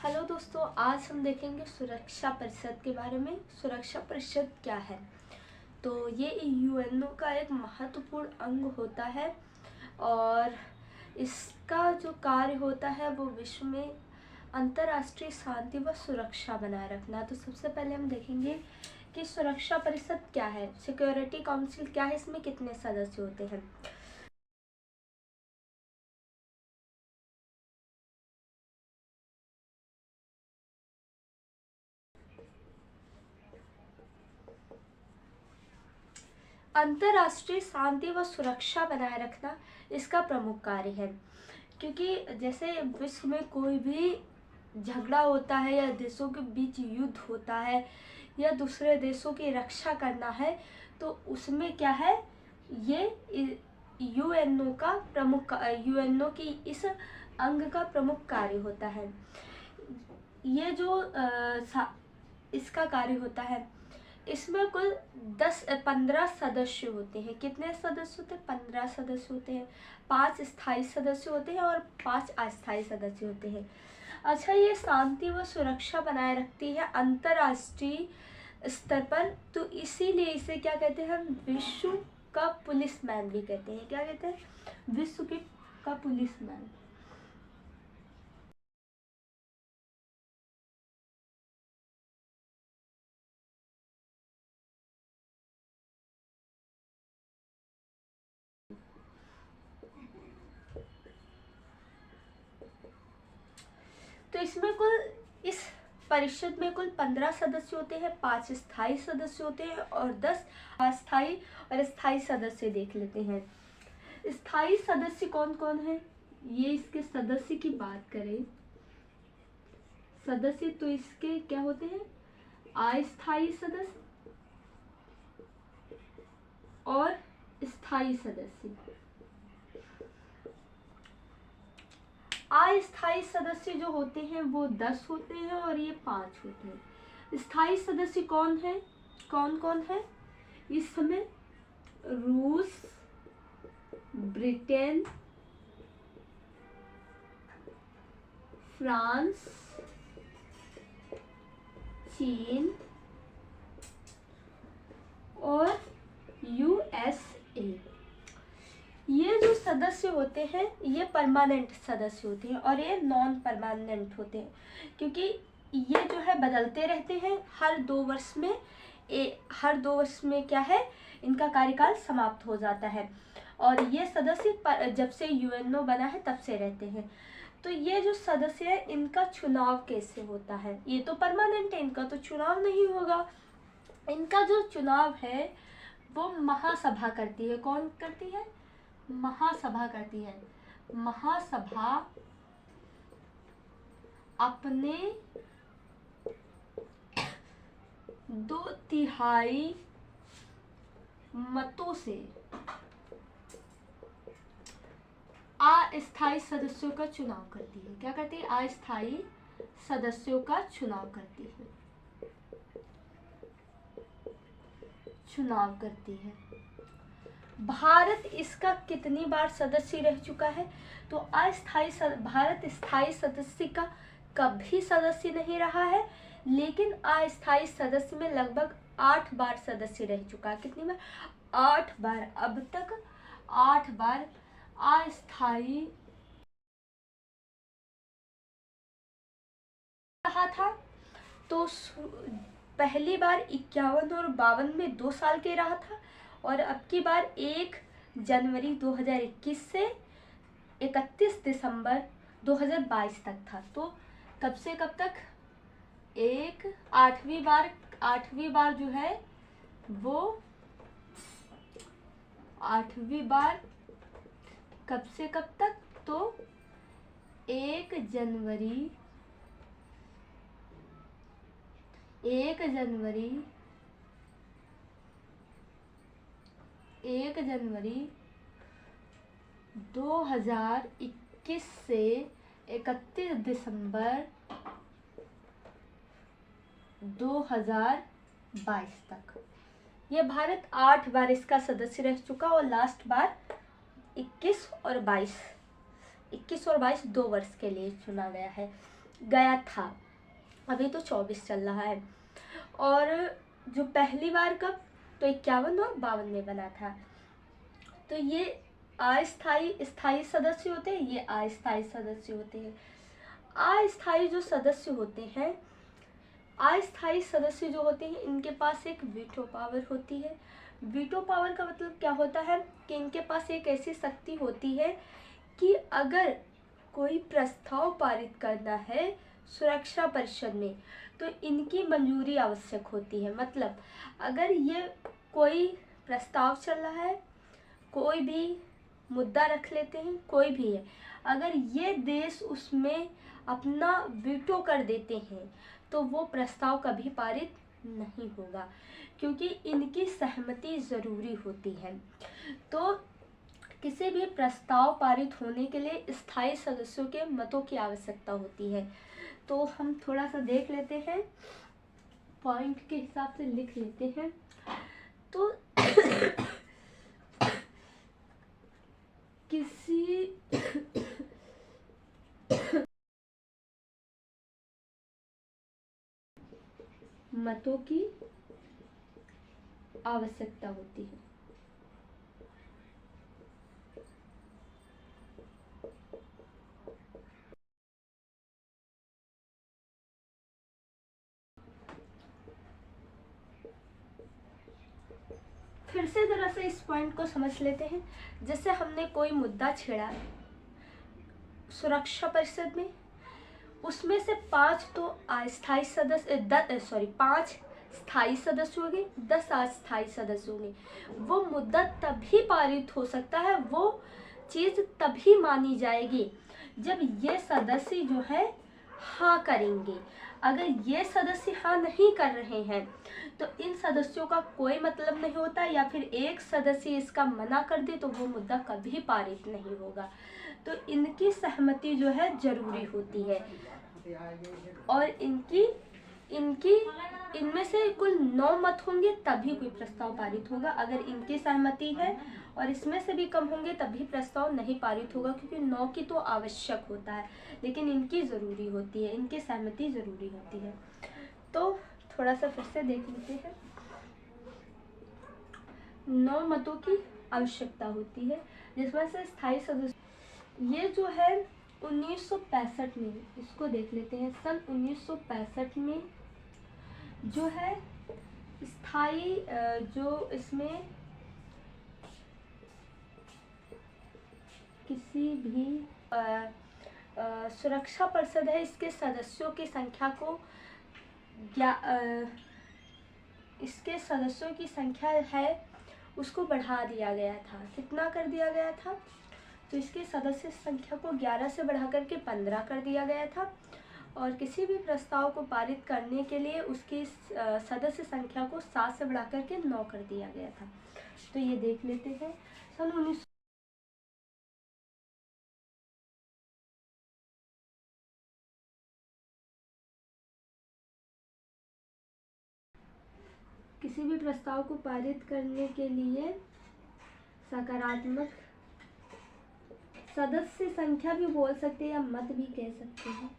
Hello दोस्तों, आज हम देखेंगे सुरक्षा परिषद के बारे में। सुरक्षा परिषद क्या है? तो ये यूएनओ का एक महत्वपूर्ण अंग होता है और इसका जो कार्य होता है वो विश्व में अंतर्राष्ट्रीय शांति व सुरक्षा बनाए रखना। तो सबसे पहले हम देखेंगे कि सुरक्षा परिषद क्या है। सिक्योरिटी काउंसिल क्या है, इसमें कितने सदस्य होते हैं। अंतर्राष्ट्रीय शांति व सुरक्षा बनाए रखना इसका प्रमुख कार्य है, क्योंकि जैसे विश्व में कोई भी झगड़ा होता है या देशों के बीच युद्ध होता है या दूसरे देशों की रक्षा करना है, तो उसमें क्या है, ये यूएनओ की इस अंग का प्रमुख कार्य होता है। ये जो इसका कार्य होता है, इसमें कुल 15 सदस्य होते हैं। कितने सदस्य होते हैं? 15 सदस्य होते हैं। 5 स्थायी सदस्य होते हैं और 5 अस्थायी सदस्य होते हैं। अच्छा, ये शांति व सुरक्षा बनाए रखती है अंतर्राष्ट्रीय स्तर पर, तो इसीलिए इसे क्या कहते हैं? हम विश्व का पुलिसमैन भी कहते हैं। क्या कहते हैं? विश्व का पुलिसमैन। तो इसमें कुल इस परिषद में कुल 15 सदस्य होते हैं। 5 स्थायी सदस्य होते हैं और 10 अस्थायी और स्थायी सदस्य देख लेते हैं। स्थायी सदस्य कौन कौन है, ये इसके सदस्य की बात करें, सदस्य तो इसके क्या होते हैं? अस्थायी सदस्य और स्थायी सदस्य। अस्थायी सदस्य जो होते हैं वो 10 होते हैं और ये 5 होते हैं। स्थायी सदस्य कौन है, कौन कौन है इस समय? रूस, ब्रिटेन, फ्रांस, चीन और यूएसए। ये जो सदस्य होते हैं ये परमानेंट सदस्य होते हैं और ये नॉन परमानेंट होते हैं, क्योंकि ये जो है बदलते रहते हैं हर 2 वर्ष में। हर 2 वर्ष में क्या है, इनका कार्यकाल समाप्त हो जाता है और ये सदस्य जब से यूएनओ बना है तब से रहते हैं। तो ये जो सदस्य है इनका चुनाव कैसे होता है? ये तो परमानेंट है, इनका तो चुनाव नहीं होगा। इनका जो चुनाव है वो महासभा करती है। कौन करती है? महासभा करती है। महासभा अपने 2/3 मतों से अस्थायी सदस्यों का चुनाव करती है। क्या करती है? अस्थायी सदस्यों का चुनाव करती है। भारत इसका कितनी बार सदस्य रह चुका है? तो भारत स्थायी सदस्य का कभी सदस्य नहीं रहा है, लेकिन अस्थायी सदस्य में लगभग 8 बार सदस्य रह चुका है। कितनी बार? 8 बार। अब तक 8 बार अस्थायी रहा था। तो पहली बार 51 और 52 में 2 साल के रहा था और अब की बार 1 जनवरी 2021 से 31 दिसंबर 2022 तक था। तो कब से कब तक? 8वीं बार जो है वो 8वीं बार कब से कब तक? तो 1 जनवरी 2021 से 31 दिसंबर 2022 तक। ये भारत 8 बार इसका सदस्य रह चुका और लास्ट बार 21 और 22 2 वर्ष के लिए चुना गया है। गया था, अभी तो 24 चल रहा है। और जो पहली बार कब, तो 51 और 52 में बना था। तो ये अस्थायी स्थायी सदस्य होते हैं, ये अस्थायी सदस्य होते हैं। अस्थायी जो सदस्य होते हैं, अस्थायी सदस्य जो होते हैं, इनके पास एक वीटो पावर होती है। वीटो पावर का मतलब क्या होता है कि इनके पास एक ऐसी शक्ति होती है कि अगर कोई प्रस्ताव पारित करना है सुरक्षा परिषद में, तो इनकी मंजूरी आवश्यक होती है। मतलब अगर ये कोई प्रस्ताव चल रहा है, कोई भी मुद्दा रख लेते हैं, कोई भी है, अगर ये देश उसमें अपना वीटो कर देते हैं तो वो प्रस्ताव कभी पारित नहीं होगा, क्योंकि इनकी सहमति ज़रूरी होती है। तो किसी भी प्रस्ताव पारित होने के लिए स्थायी सदस्यों के मतों की आवश्यकता होती है। तो हम थोड़ा सा देख लेते हैं, पॉइंट के हिसाब से लिख लेते हैं। तो किसी मतों की आवश्यकता होती है। फिर से जरा से इस पॉइंट को समझ लेते हैं। जैसे हमने कोई मुद्दा छेड़ा सुरक्षा परिषद में, उसमें से 5 तो अस्थायी सदस्य 5 स्थायी सदस्य होंगे, 10 अस्थायी सदस्य होंगे। वो मुद्दा तभी पारित हो सकता है, वो चीज़ तभी मानी जाएगी जब ये सदस्य जो है हाँ करेंगे। अगर ये सदस्य हाँ नहीं कर रहे हैं तो इन सदस्यों का कोई मतलब नहीं होता, या फिर एक सदस्य इसका मना कर दे तो वो मुद्दा कभी पारित नहीं होगा। तो इनकी सहमति जो है जरूरी होती है, और इनकी इनमें से कुल 9 मत होंगे तभी कोई प्रस्ताव पारित होगा। अगर इनकी सहमति है और इसमें से भी कम होंगे तभी प्रस्ताव नहीं पारित होगा, क्योंकि 9 की तो आवश्यक होता है, लेकिन इनकी ज़रूरी होती है, इनकी सहमति ज़रूरी होती है। तो थोड़ा सा फिर से देख लेते हैं। 9 मतों की आवश्यकता होती है, जिसमें से स्थायी सदस्य ये जो है 1965 में, इसको देख लेते हैं। सन 1965 में जो है स्थायी जो इसमें किसी भी सुरक्षा परिषद है, इसके सदस्यों की संख्या को इसके सदस्यों की संख्या है उसको बढ़ा दिया गया था। कितना कर दिया गया था, तो इसके सदस्य संख्या को 11 से बढ़ा करके 15 कर दिया गया था, और किसी भी प्रस्ताव को पारित करने के लिए उसकी सदस्य संख्या को 7 से बढ़ा करके 9 कर दिया गया था। तो ये देख लेते हैं। सन 19 किसी भी प्रस्ताव को पारित करने के लिए सकारात्मक सदस्य संख्या भी बोल सकते हैं या मत भी कह सकते हैं,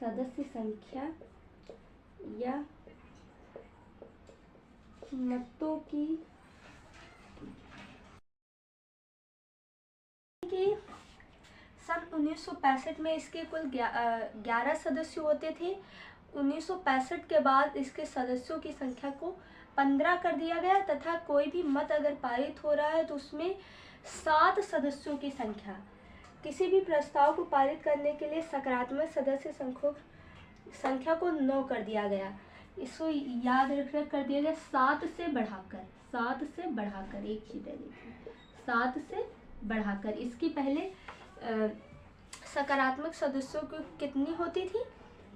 सदस्य संख्या या मतों की सन 1965 में इसके कुल 11 सदस्य होते थे। 1965 के बाद इसके सदस्यों की संख्या को 15 कर दिया गया, तथा कोई भी मत अगर पारित हो रहा है तो उसमें 7 सदस्यों की संख्या, किसी भी प्रस्ताव को पारित करने के लिए सकारात्मक सदस्य संख्या को 9 कर दिया गया। इसको याद रखना कर दिया गया 7 से बढ़ाकर एक चीज़ है, देखिए 7 से बढ़ाकर। इसकी पहले सकारात्मक सदस्यों की कितनी होती थी,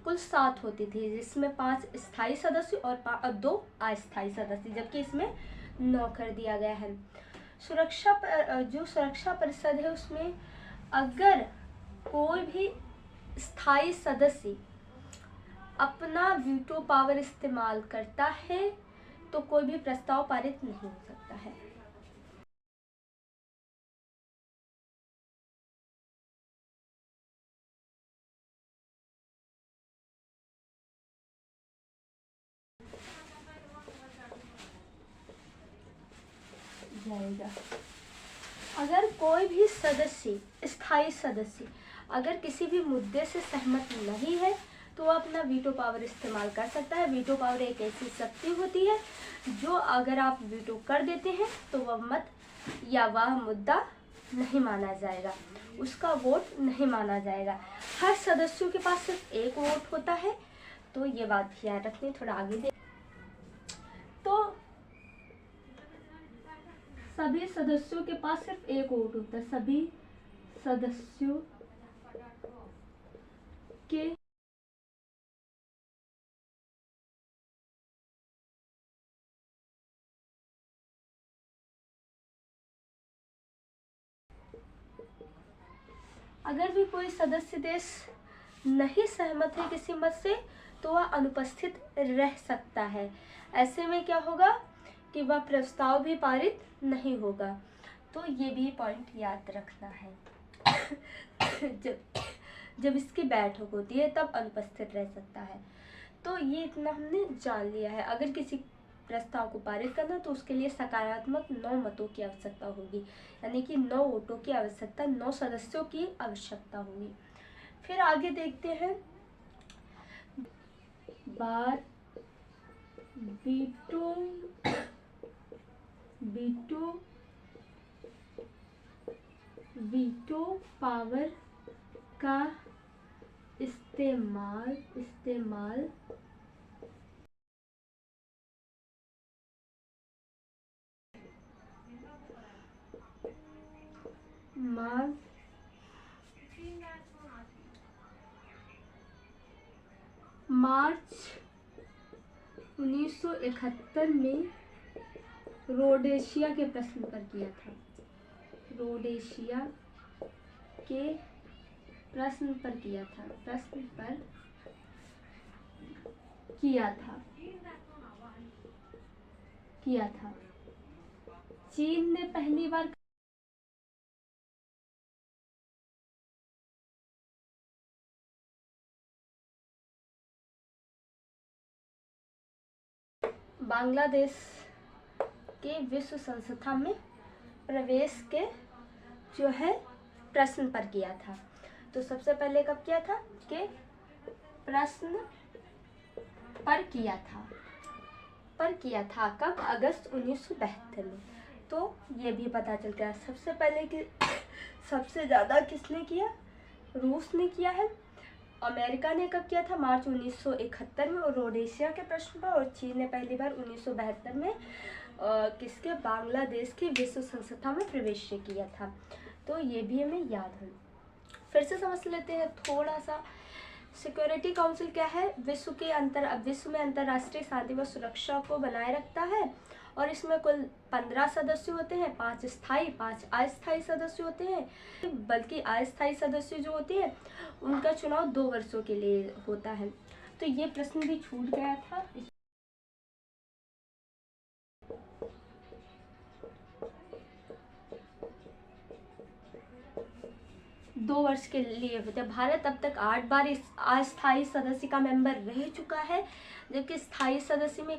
कुल 7 होती थी, जिसमें 5 स्थायी सदस्य और 2 अस्थायी सदस्य, जबकि इसमें 9 कर दिया गया है। जो सुरक्षा परिषद है उसमें अगर कोई भी स्थायी सदस्य अपना वीटो पावर इस्तेमाल करता है तो कोई भी प्रस्ताव पारित नहीं हो सकता है। जाएगा। अगर कोई भी सदस्य, स्थायी सदस्य, अगर किसी भी मुद्दे से सहमत नहीं है तो वो अपना वीटो पावर इस्तेमाल कर सकता है। वीटो पावर एक ऐसी शक्ति होती है जो अगर आप वीटो कर देते हैं तो वह मत या वह मुद्दा नहीं माना जाएगा, उसका वोट नहीं माना जाएगा। हर सदस्यों के पास सिर्फ एक वोट होता है, तो ये बात भी याद रखनी। थोड़ा आगे दे तो सभी सदस्यों के पास सिर्फ एक वोट होता है। सभी सदस्यों के अगर भी कोई सदस्य देश नहीं सहमत है किसी मत से तो वह अनुपस्थित रह सकता है। ऐसे में क्या होगा कि वह प्रस्ताव भी पारित नहीं होगा। तो ये भी पॉइंट याद रखना है। जब इसकी बैठक होती है तब अनुपस्थित रह सकता है। तो ये इतना हमने जान लिया है। अगर किसी प्रस्ताव को पारित करना तो उसके लिए सकारात्मक 9 मतों की आवश्यकता होगी, यानी कि 9 वोटों की आवश्यकता, 9 सदस्यों की आवश्यकता होगी। फिर आगे देखते हैं बार वीटो पावर का इस्तेमाल मार्च 1971 में रोडेशिया के प्रश्न पर किया था। रोडेशिया के प्रश्न पर किया था। चीन ने पहली बार बांग्लादेश के विश्व संस्था में प्रवेश के जो है प्रश्न पर किया था। तो सबसे पहले कब किया था कि प्रश्न पर किया था कब? अगस्त 1972 में। तो ये भी पता चल गया सबसे पहले कि सबसे ज़्यादा किसने किया? रूस ने किया है। अमेरिका ने कब किया था? मार्च 1971 में और रोडेशिया के प्रश्न पर। और चीन ने पहली बार 1972 में किसके? बांग्लादेश के विश्व संस्था में प्रवेश किया था। तो ये भी हमें याद है। फिर से समझ लेते हैं थोड़ा सा। सिक्योरिटी काउंसिल क्या है? विश्व में अंतर्राष्ट्रीय शांति व सुरक्षा को बनाए रखता है और इसमें कुल 15 सदस्य होते हैं, 5 स्थायी 5 अस्थायी सदस्य होते हैं। बल्कि अस्थायी सदस्य जो होते हैं उनका चुनाव 2 वर्षों के लिए होता है। तो ये प्रश्न भी छूट गया था। 2 वर्ष के लिए होते हैं। भारत अब तक 8 बार इस अस्थायी सदस्य का मेंबर रह चुका है, जबकि स्थायी सदस्य में